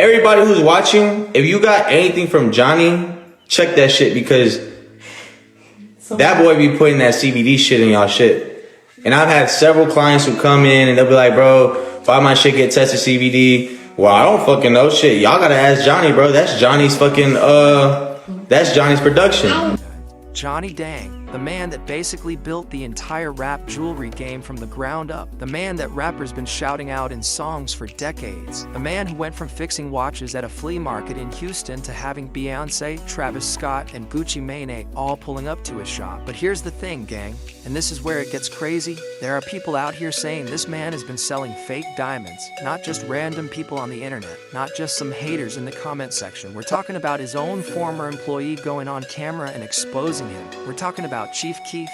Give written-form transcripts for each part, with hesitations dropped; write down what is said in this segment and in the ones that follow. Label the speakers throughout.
Speaker 1: everybody who's watching, if you got anything from Johnny, check that shit because that boy be putting that CBD shit in y'all shit. And I've had several clients who come in and they'll be like, bro, why my shit get tested CBD? Well, I don't fucking know shit. Y'all gotta ask Johnny, bro. That's Johnny's fucking, that's Johnny's production.
Speaker 2: Johnny Dang, the man that basically built the entire rap jewelry game from the ground up, the man that rappers been shouting out in songs for decades, the man who went from fixing watches at a flea market in Houston to having Beyonce, Travis Scott, and Gucci Mane all pulling up to his shop. But here's the thing, gang, and this is where it gets crazy. There are people out here saying this man has been selling fake diamonds, not just random people on the internet, not just some haters in the comment section. We're talking about his own former employee going on camera and exposing him. We're talking about Chief Keef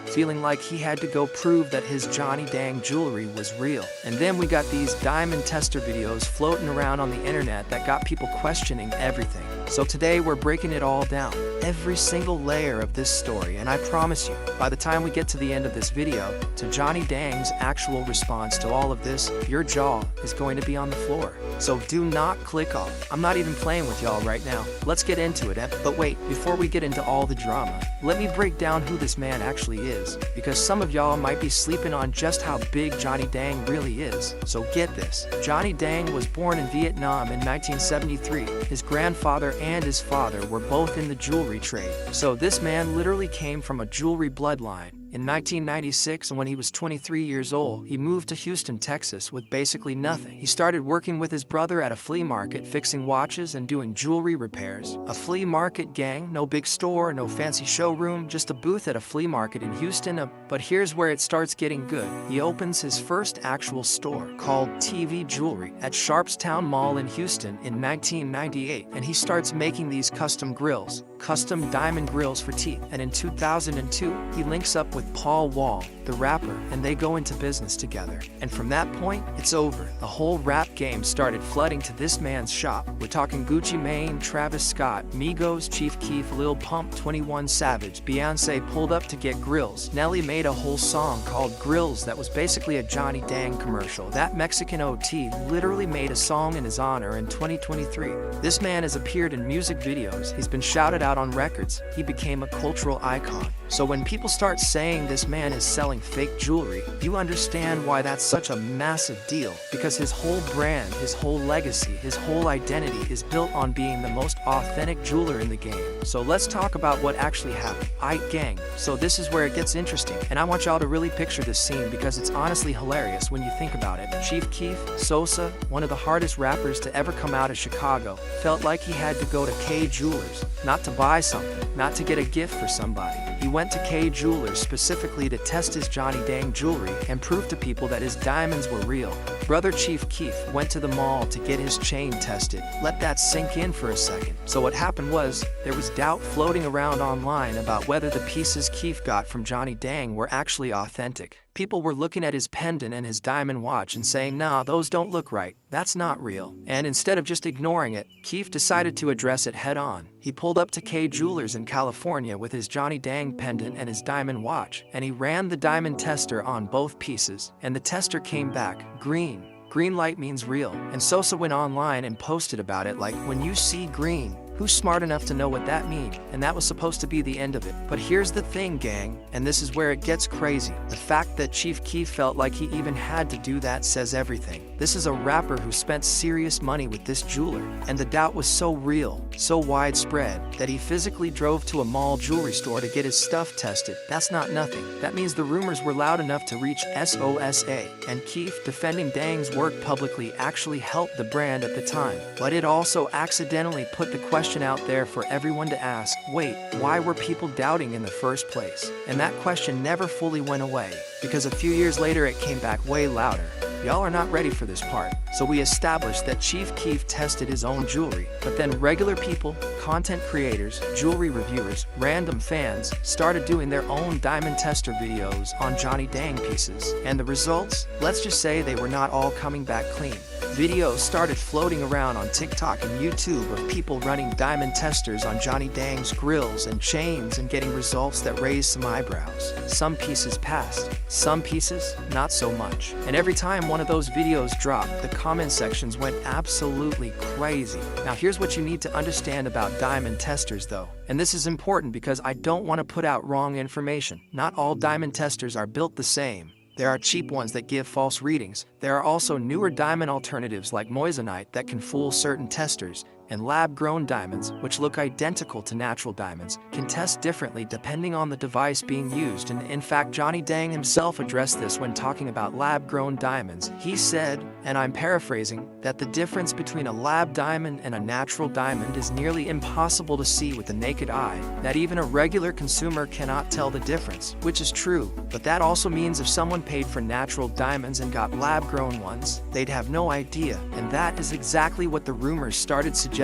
Speaker 2: feeling like he had to go prove that his Johnny Dang jewelry was real. And then we got these diamond tester videos floating around on the internet that got people questioning everything. So today we're breaking it all down, every single layer of this story, and I promise you, by the time we get to the end of this video, to Johnny Dang's actual response to all of this, your jaw is going to be on the floor. So do not click off. I'm not even playing with y'all right now. Let's get into it, but wait, before we get into all the drama, let me break down who this man actually is, because some of y'all might be sleeping on just how big Johnny Dang really is. So get this, Johnny Dang was born in Vietnam in 1973. His grandfather and his father were both in the jewelry trade. So this man literally came from a jewelry bloodline. In 1996, when he was 23 years old, he moved to Houston, Texas with basically nothing. He started working with his brother at a flea market, fixing watches and doing jewelry repairs. A flea market, gang, no big store, no fancy showroom, just a booth at a flea market in Houston. But here's where it starts getting good. He opens his first actual store, called TV Jewelry, at Sharpstown Mall in Houston in 1998, and he starts making these custom grills, custom diamond grills for teeth. And in 2002, he links up with Paul Wall, the rapper, and they go into business together. And from that point, it's over. The whole rap game started flooding to this man's shop. We're talking Gucci Mane, Travis Scott, Migos, Chief Keef, Lil Pump, 21 Savage, Beyonce pulled up to get grills. Nelly made a whole song called Grills that was basically a Johnny Dang commercial. That Mexican OT literally made a song in his honor in 2023. This man has appeared in music videos. He's been shouted out on records. He became a cultural icon. So when people start saying this man is selling fake jewelry, you understand why that's such a massive deal. Because his whole brand, his whole legacy, his whole identity is built on being the most authentic jeweler in the game. So let's talk about what actually happened. Aight gang, so this is where it gets interesting, and I want y'all to really picture this scene because it's honestly hilarious when you think about it. Chief Keef, Sosa, one of the hardest rappers to ever come out of Chicago, felt like he had to go to Kay Jewelers, not to buy something, not to get a gift for somebody. He went to Kay Jewelers specifically to test his Johnny Dang jewelry and prove to people that his diamonds were real. Brother Chief Keef went to the mall to get his chain tested. Let that sink in for a second. So what happened was, there was doubt floating around online about whether the pieces Keef got from Johnny Dang were actually authentic. People were looking at his pendant and his diamond watch and saying, nah, those don't look right. That's not real. And instead of just ignoring it, Keef decided to address it head on. He pulled up to Kay Jewelers in California with his Johnny Dang pendant and his diamond watch, and he ran the diamond tester on both pieces, and the tester came back green. Green light means real. And Sosa went online and posted about it like, when you see green, who's smart enough to know what that means? And that was supposed to be the end of it. But here's the thing, gang, and this is where it gets crazy. The fact that Chief Keef felt like he even had to do that says everything. This is a rapper who spent serious money with this jeweler, and the doubt was so real, so widespread, that he physically drove to a mall jewelry store to get his stuff tested. That's not nothing. That means the rumors were loud enough to reach SOSA, and Keef defending Dang's work publicly actually helped the brand at the time. But it also accidentally put the question out there for everyone to ask, wait, why were people doubting in the first place? And that question never fully went away, because a few years later it came back way louder. Y'all are not ready for this part. So we established that Chief Keef tested his own jewelry, but then regular people, content creators, jewelry reviewers, random fans started doing their own diamond tester videos on Johnny Dang pieces. And the results? Let's just say they were not all coming back clean. Videos started floating around on TikTok and YouTube of people running diamond testers on Johnny Dang's grills and chains and getting results that raised some eyebrows. Some pieces passed, some pieces not so much. And every time one one of those videos dropped, the comment sections went absolutely crazy. Now here's what you need to understand about diamond testers though. And this is important because I don't want to put out wrong information. Not all diamond testers are built the same. There are cheap ones that give false readings. There are also newer diamond alternatives like moissanite that can fool certain testers, and lab-grown diamonds, which look identical to natural diamonds, can test differently depending on the device being used. And in fact, Johnny Dang himself addressed this when talking about lab-grown diamonds. He said, and I'm paraphrasing, that the difference between a lab diamond and a natural diamond is nearly impossible to see with the naked eye, that even a regular consumer cannot tell the difference, which is true. But that also means if someone paid for natural diamonds and got lab-grown ones, they'd have no idea. And that is exactly what the rumors started suggesting,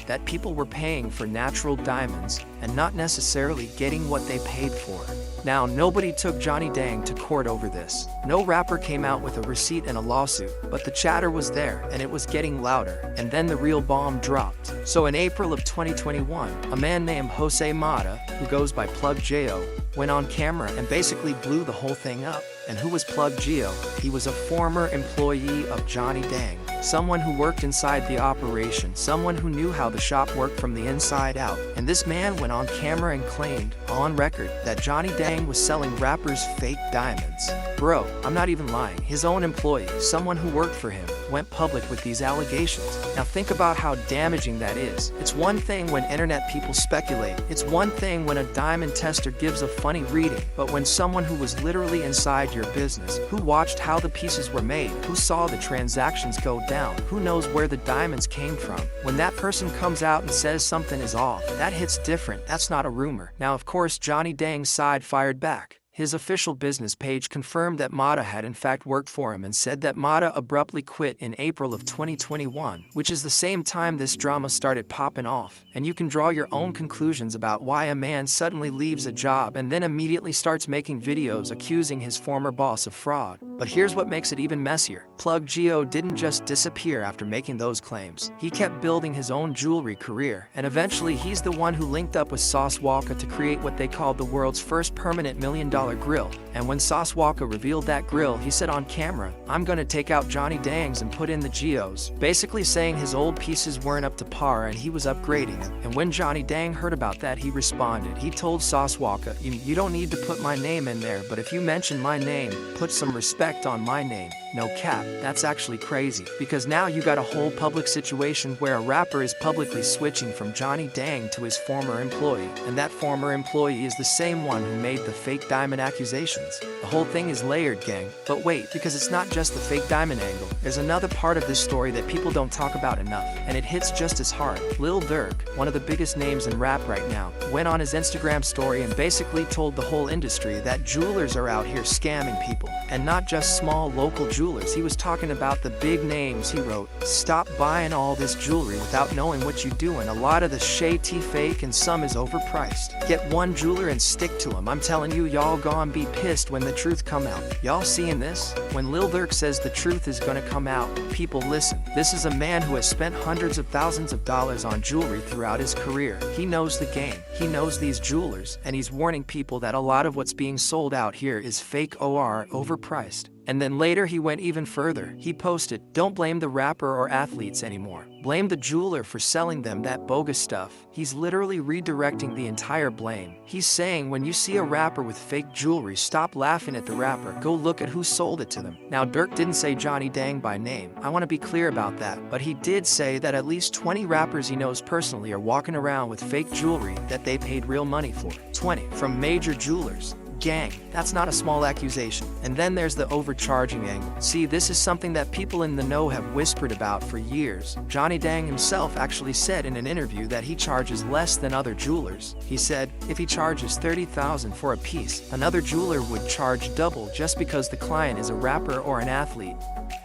Speaker 2: that people were paying for natural diamonds and not necessarily getting what they paid for. Now, nobody took Johnny Dang to court over this. No rapper came out with a receipt and a lawsuit, but the chatter was there and it was getting louder, and then the real bomb dropped. So in April of 2021, a man named Jose Mata, who goes by Plug Gio, went on camera and basically blew the whole thing up. And who was Plug Gio? He was a former employee of Johnny Dang, someone who worked inside the operation, someone who knew how the shop worked from the inside out. And this man went on camera and claimed, on record, that Johnny Dang was selling rappers fake diamonds. Bro, I'm not even lying. His own employee, someone who worked for him, went public with these allegations. Now think about how damaging that is. It's one thing when internet people speculate. It's one thing when a diamond tester gives a funny reading. But when someone who was literally inside your business, who watched how the pieces were made, who saw the transactions go down, who knows where the diamonds came from, when that person comes out and says something is off, that hits different. That's not a rumor. Now of course Johnny Dang's side fired back. His official business page confirmed that Mata had in fact worked for him and said that Mata abruptly quit in April of 2021, which is the same time this drama started popping off. And you can draw your own conclusions about why a man suddenly leaves a job and then immediately starts making videos accusing his former boss of fraud. But here's what makes it even messier. Plug Gio didn't just disappear after making those claims. He kept building his own jewelry career, and eventually he's the one who linked up with Sauce Walka to create what they called the world's first permanent $1 million grill. And when Sauce Walka revealed that grill, he said on camera, "I'm gonna take out Johnny Dang's and put in the Gios," basically saying his old pieces weren't up to par and he was upgrading them. And when Johnny Dang heard about that, he responded. He told Sauce Walka, you don't need to put my name in there, but if you mention my name, put some respect on my name." No cap, that's actually crazy, because now you got a whole public situation where a rapper is publicly switching from Johnny Dang to his former employee, and that former employee is the same one who made the fake diamond accusations. The whole thing is layered, gang. But wait, because it's not just the fake diamond angle. There's another part of this story that people don't talk about enough, and it hits just as hard. Lil Durk, one of the biggest names in rap right now, went on his Instagram story and basically told the whole industry that jewelers are out here scamming people, and not just small local jewelers. He was talking about the big names. He wrote, "Stop buying all this jewelry without knowing what you're doing. A lot of the shady fake and some is overpriced. Get one jeweler and stick to him. I'm telling you, y'all gon' be pissed when the truth come out." Y'all seeing this? When Lil Durk says the truth is gonna come out, people listen. This is a man who has spent hundreds of thousands of dollars on jewelry throughout his career. He knows the game. He knows these jewelers, and he's warning people that a lot of what's being sold out here is fake or overpriced. And then later he went even further. He posted, "Don't blame the rapper or athletes anymore. Blame the jeweler for selling them that bogus stuff." He's literally redirecting the entire blame. He's saying when you see a rapper with fake jewelry, stop laughing at the rapper. Go look at who sold it to them. Now Durk didn't say Johnny Dang by name. I want to be clear about that. But he did say that at least 20 rappers he knows personally are walking around with fake jewelry that they paid real money for. 20 from major jewelers. Gang, that's not a small accusation. And then there's the overcharging angle. See, this is something that people in the know have whispered about for years. Johnny Dang himself actually said in an interview that he charges less than other jewelers. He said, if he charges $30,000 for a piece, another jeweler would charge double just because the client is a rapper or an athlete.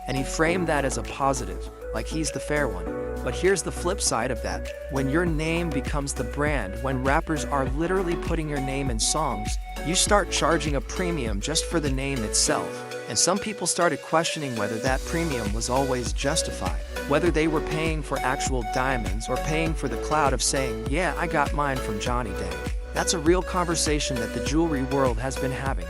Speaker 2: And he framed that as a positive, like he's the fair one. But here's the flip side of that. When your name becomes the brand, when rappers are literally putting your name in songs, you start charging a premium just for the name itself. And some people started questioning whether that premium was always justified, whether they were paying for actual diamonds or paying for the clout of saying, "Yeah, I got mine from Johnny Dang." That's a real conversation that the jewelry world has been having.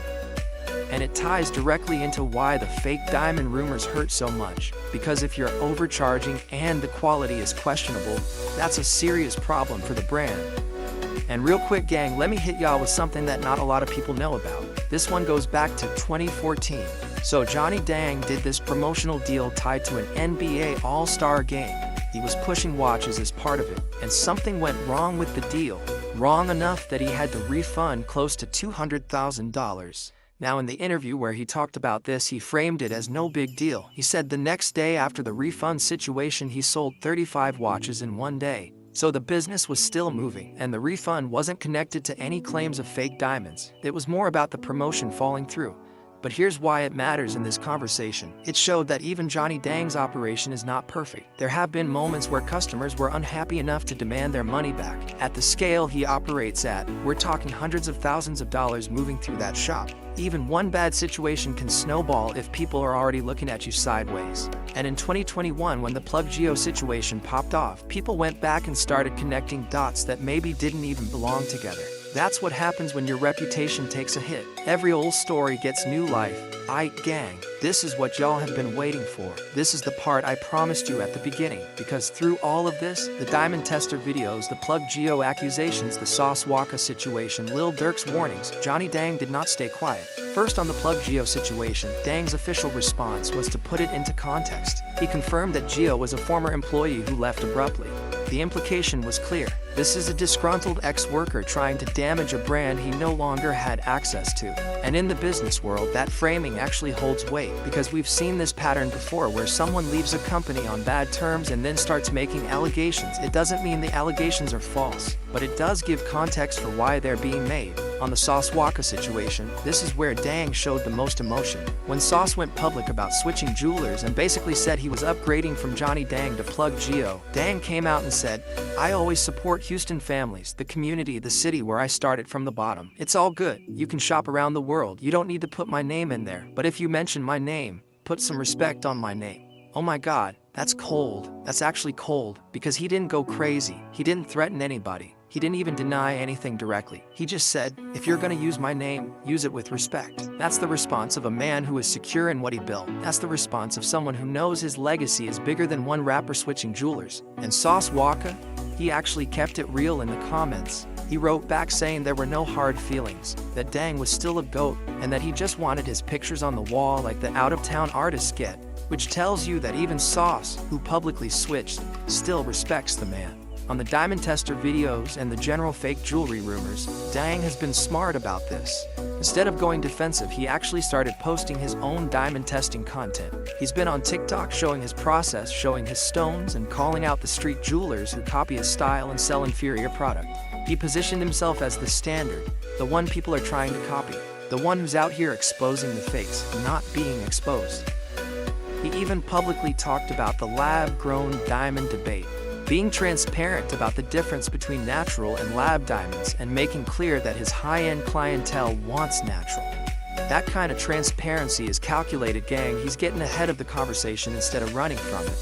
Speaker 2: And it ties directly into why the fake diamond rumors hurt so much. Because if you're overcharging and the quality is questionable, that's a serious problem for the brand. And real quick gang, let me hit y'all with something that not a lot of people know about. This one goes back to 2014. So Johnny Dang did this promotional deal tied to an NBA All-Star game. He was pushing watches as part of it, and something went wrong with the deal. Wrong enough that he had to refund close to $200,000. Now in the interview where he talked about this, he framed it as no big deal. He said the next day after the refund situation, he sold 35 watches in one day. So the business was still moving, and the refund wasn't connected to any claims of fake diamonds. It was more about the promotion falling through. But here's why it matters in this conversation. It showed that even Johnny Dang's operation is not perfect. There have been moments where customers were unhappy enough to demand their money back. At the scale he operates at, we're talking hundreds of thousands of dollars moving through that shop. Even one bad situation can snowball if people are already looking at you sideways. And in 2021, when the Plug Geo situation popped off, people went back and started connecting dots that maybe didn't even belong together. That's what happens when your reputation takes a hit. Every old story gets new life. Aight gang, this is what y'all have been waiting for. This is the part I promised you at the beginning, because through all of this, the Diamond Tester videos, the Plug Geo accusations, the Sauce Walka situation, Lil Durk's warnings, Johnny Dang did not stay quiet. First, on the Plug Geo situation, Dang's official response was to put it into context. He confirmed that Geo was a former employee who left abruptly. The implication was clear. This is a disgruntled ex-worker trying to damage a brand he no longer had access to. And in the business world, that framing actually holds weight, because we've seen this pattern before where someone leaves a company on bad terms and then starts making allegations. It doesn't mean the allegations are false, but it does give context for why they're being made. On the Sauce Walka situation, this is where Dang showed the most emotion. When Sauce went public about switching jewelers and basically said he was upgrading from Johnny Dang to Plug Geo, Dang came out and said, "I always support Houston families, the community, the city where I started from the bottom. It's all good. You can shop around the world. You don't need to put my name in there. But if you mention my name, put some respect on my name." Oh my God, that's cold. That's actually cold, because he didn't go crazy. He didn't threaten anybody. He didn't even deny anything directly. He just said, if you're gonna use my name, use it with respect. That's the response of a man who is secure in what he built. That's the response of someone who knows his legacy is bigger than one rapper switching jewelers. And Sauce Walka, he actually kept it real in the comments. He wrote back saying there were no hard feelings, that Dang was still a GOAT, and that he just wanted his pictures on the wall like the out-of-town artists get, which tells you that even Sauce, who publicly switched, still respects the man. On the Diamond Tester videos and the general fake jewelry rumors, Dang has been smart about this. Instead of going defensive, he actually started posting his own diamond testing content. He's been on TikTok showing his process, showing his stones, and calling out the street jewelers who copy his style and sell inferior product. He positioned himself as the standard, the one people are trying to copy, the one who's out here exposing the fakes, not being exposed. He even publicly talked about the lab-grown diamond debate, being transparent about the difference between natural and lab diamonds and making clear that his high-end clientele wants natural. That kind of transparency is calculated, gang. He's getting ahead of the conversation instead of running from it.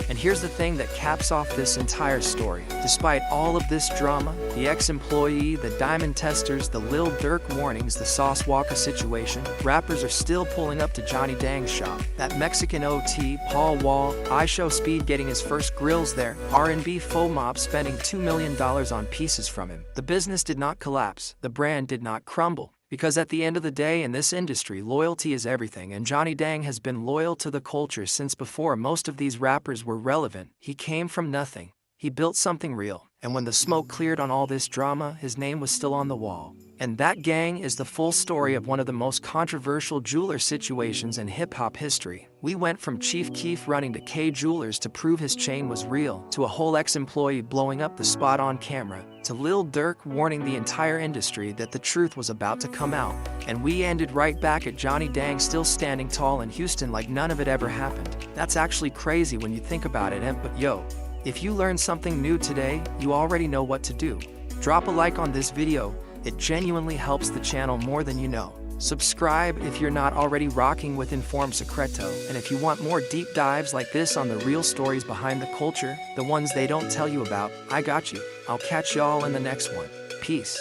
Speaker 2: And here's the thing that caps off this entire story. Despite all of this drama, the ex-employee, the Diamond Testers, the Lil Durk warnings, the Sauce Walka situation, rappers are still pulling up to Johnny Dang's shop. That Mexican OT, Paul Wall, IShowSpeed getting his first grills there, R&B FOMOP spending $2 million on pieces from him. The business did not collapse. The brand did not crumble. Because at the end of the day, in this industry, loyalty is everything, and Johnny Dang has been loyal to the culture since before most of these rappers were relevant. He came from nothing. He built something real, and when the smoke cleared on all this drama, his name was still on the wall. And that, gang, is the full story of one of the most controversial jeweler situations in hip-hop history. We went from Chief Keef running to K Jewelers to prove his chain was real, to a whole ex-employee blowing up the spot on camera, to Lil Durk warning the entire industry that the truth was about to come out. And we ended right back at Johnny Dang still standing tall in Houston like none of it ever happened. That's actually crazy when you think about it, but yo, if you learned something new today, you already know what to do. Drop a like on this video. It genuinely helps the channel more than you know. Subscribe if you're not already rocking with Inform Secreto, and if you want more deep dives like this on the real stories behind the culture, the ones they don't tell you about, I got you. I'll catch y'all in the next one. Peace.